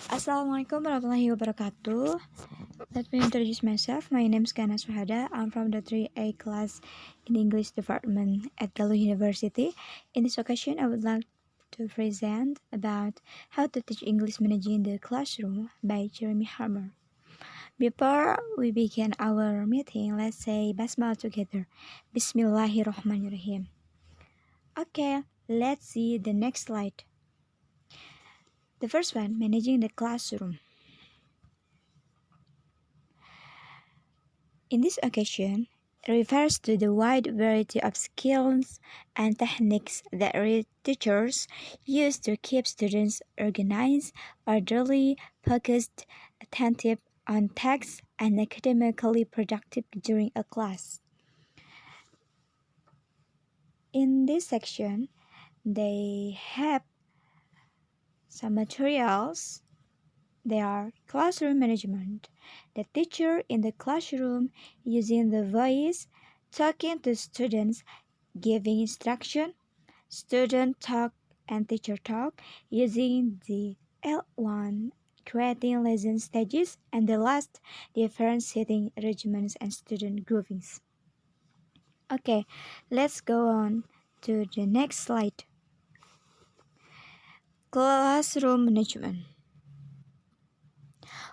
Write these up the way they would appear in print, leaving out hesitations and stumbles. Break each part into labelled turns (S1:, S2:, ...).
S1: Assalamualaikum warahmatullahi wabarakatuh. Let me introduce myself. My name is Kana Suhada. I'm from the 3A class in English department at Galuh University. In this occasion, I would like to present about how to teach English managing the classroom by Jeremy Harmer. Before we begin our meeting, let's say Basmalah together. Bismillahirrahmanirrahim. Okay, let's see the next slide. The first one, managing the classroom. In this occasion, it refers to the wide variety of skills and techniques that teachers use to keep students organized, orderly, focused, attentive on tasks, and academically productive during a class. In this section, they have some materials. They are classroom management. The teacher in the classroom using the voice, talking to students, giving instruction, student talk and teacher talk, using the L1, creating lesson stages, and the last, different seating arrangements and student groupings. Okay, let's go on to the next slide. Classroom management.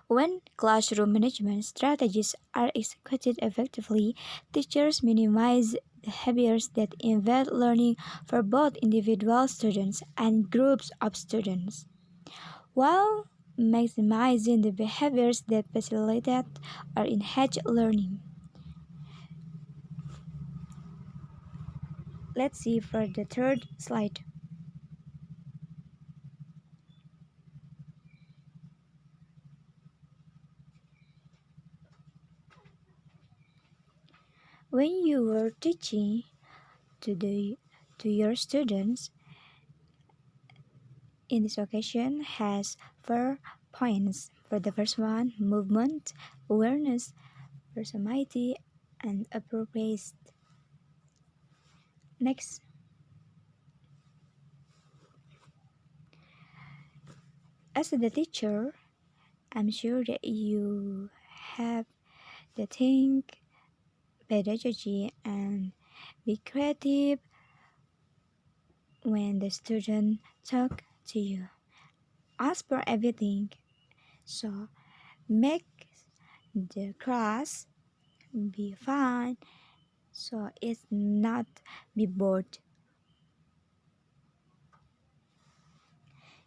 S1: When classroom management strategies are executed effectively, teachers minimize behaviors that invade learning for both individual students and groups of students, while maximizing the behaviors that facilitate or enhance learning. Let's see for the third slide. When you were teaching to your students, in this occasion has 4 points. For the first one, movement, awareness, proximity, and appropriate. Next, as the teacher, I'm sure that you have to think pedagogy and be creative when the student talk to you. Ask for everything, so make the class be fun, so it's not be bored.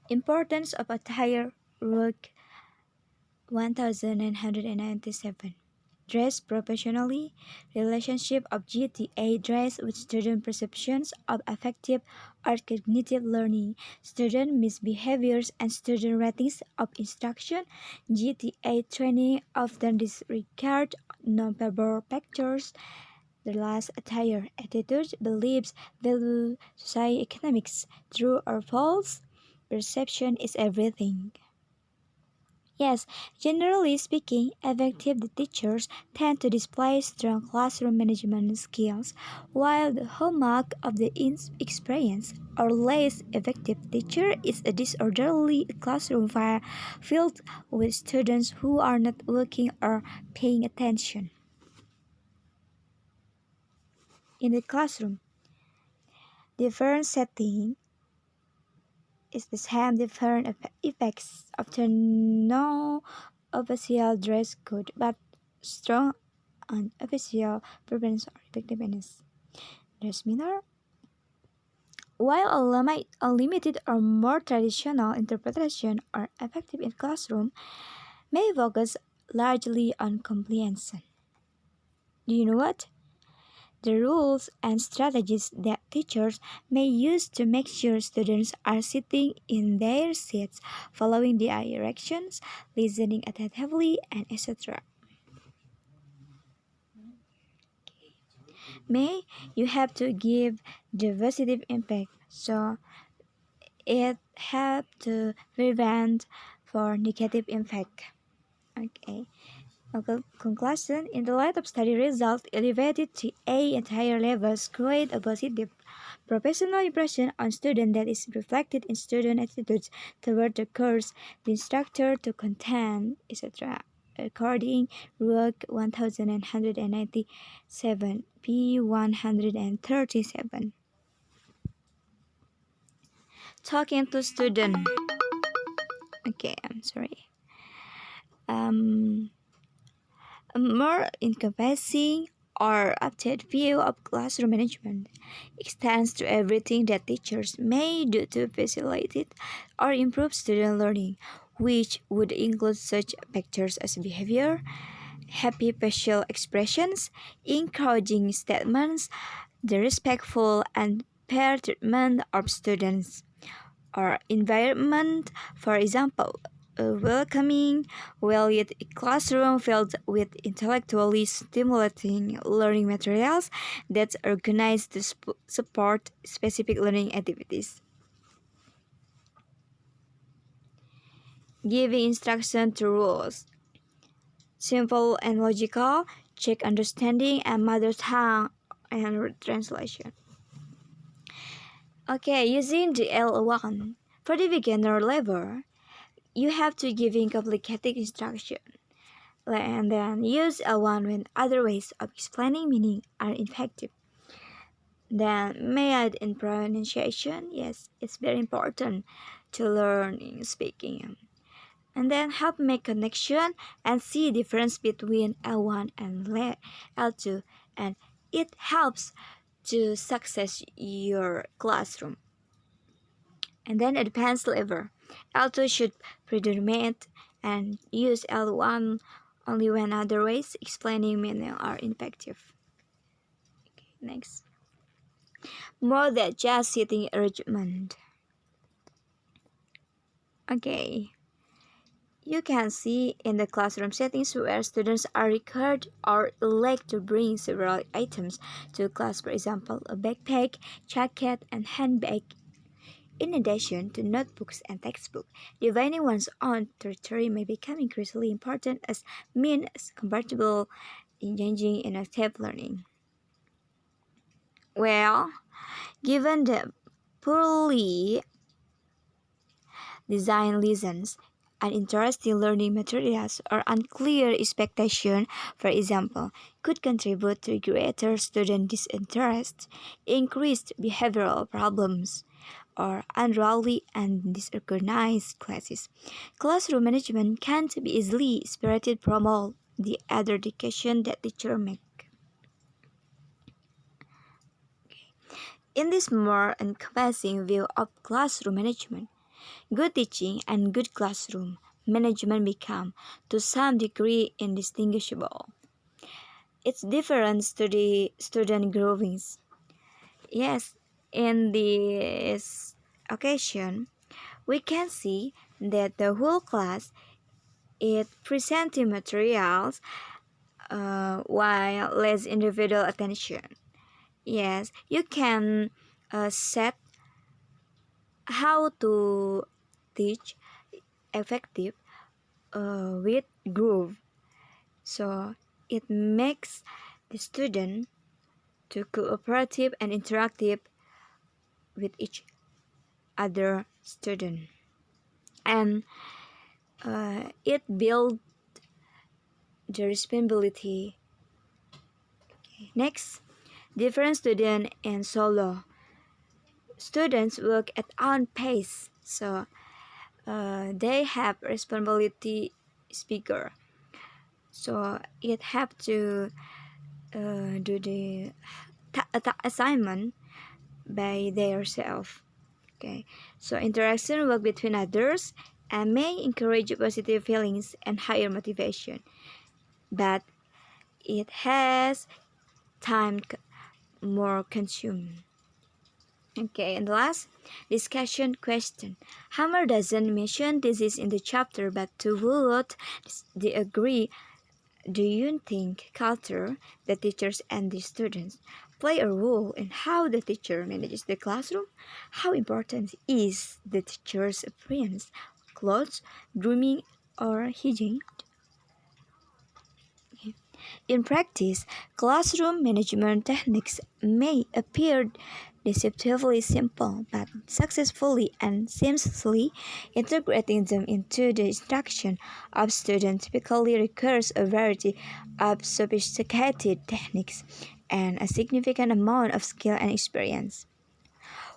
S1: Importance of attire, Rook 1997. Dress professionally, relationship of GTA dress with student perceptions of affective or cognitive learning, student misbehaviors and student ratings of instruction, GTA training often disregard non-verbal factors. The last attire, attitude, beliefs, value, society, economics, true or false, perception is everything. Yes, generally speaking, effective teachers tend to display strong classroom management skills, while the hallmark of the inexperienced or less effective teacher is a disorderly classroom filled with students who are not looking or paying attention. In the classroom, different setting is the same different effects. Often no official dress code, but strong unofficial preference or effectiveness. Dress manner. While a limited or more traditional interpretation are effective in classroom, may focus largely on comprehension. Do you know what? The rules and strategies that teachers may use to make sure students are sitting in their seats, following the directions, listening attentively, and etc. May you have to give the positive impact, so it help to prevent for negative impact. Okay. Conclusion: in the light of study results elevated to A and higher levels create a positive professional impression on students that is reflected in student attitudes toward the course, the instructor, to content, etc. According Work 1197, p. 137. Talking to student. Okay, I'm sorry. A more encompassing or updated view of classroom management extends to everything that teachers may do to facilitate or improve student learning, which would include such factors as behavior, happy facial expressions, encouraging statements, the respectful and fair treatment of students, or environment, for example, a welcoming, well-lit classroom filled with intellectually stimulating learning materials that's organized to support specific learning activities. Giving instruction to rules. Simple and logical, check understanding and mother tongue and translation. Okay, using the L1. For the beginner level, you have to give complicated instruction, and then use L1 when other ways of explaining meaning are ineffective. Then method in pronunciation, yes, it's very important to learn in speaking. And then help make connection and see difference between L1 and L2, and it helps to success your classroom. And then advanced level. L2 should predominate and use L1 only when other ways explaining meaning are ineffective. Okay, next. More than just sitting arrangement. Okay. You can see in the classroom settings where students are required or elect to bring several items to class, for example, a backpack, jacket, and handbag. In addition to notebooks and textbooks, dividing one's own territory may become increasingly important as means compatible engaging in active learning. Well, given the poorly designed lessons, uninteresting learning materials, or unclear expectation, for example, could contribute to greater student disinterest, increased behavioral problems, or unruly and disorganized classes. Classroom management can't be easily separated from all the other education that teachers make. In this more encompassing view of classroom management, good teaching and good classroom management become, to some degree, indistinguishable. Its difference to the student groupings. Yes, in this occasion, we can see that the whole class is presenting materials while less individual attention. Yes, you can set how to teach effective with group. So it makes the student to cooperative and interactive with each other student, and it builds the responsibility. Okay. Next, different student and solo. Students work at own pace, so they have responsibility speaker. So it have to do the assignment by themselves. Okay, so interaction work between others and may encourage positive feelings and higher motivation, but it has time more consumed. Okay, and the last discussion question. Hammer doesn't mention this is in the chapter, but to what they agree, do you think culture, the teachers and the students, play a role in how the teacher manages the classroom? How important is the teacher's appearance, clothes, grooming, or hygiene? In practice, classroom management techniques may appear deceptively simple, but successfully and seamlessly integrating them into the instruction of students typically requires a variety of sophisticated techniques and a significant amount of skill and experience.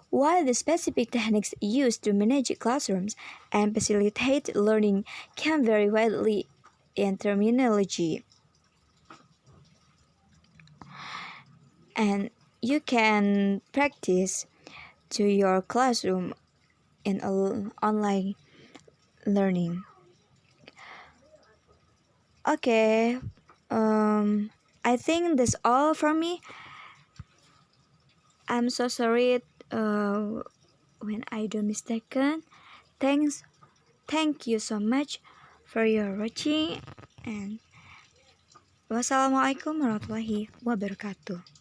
S1: While the specific techniques used to manage classrooms and facilitate learning can vary widely in terminology, and you can practice to your classroom in online learning. Okay, I think that's all for me. I'm so sorry when I do mistaken. Thanks, thank you so much for your watching and wassalamualaikum warahmatullahi wabarakatuh.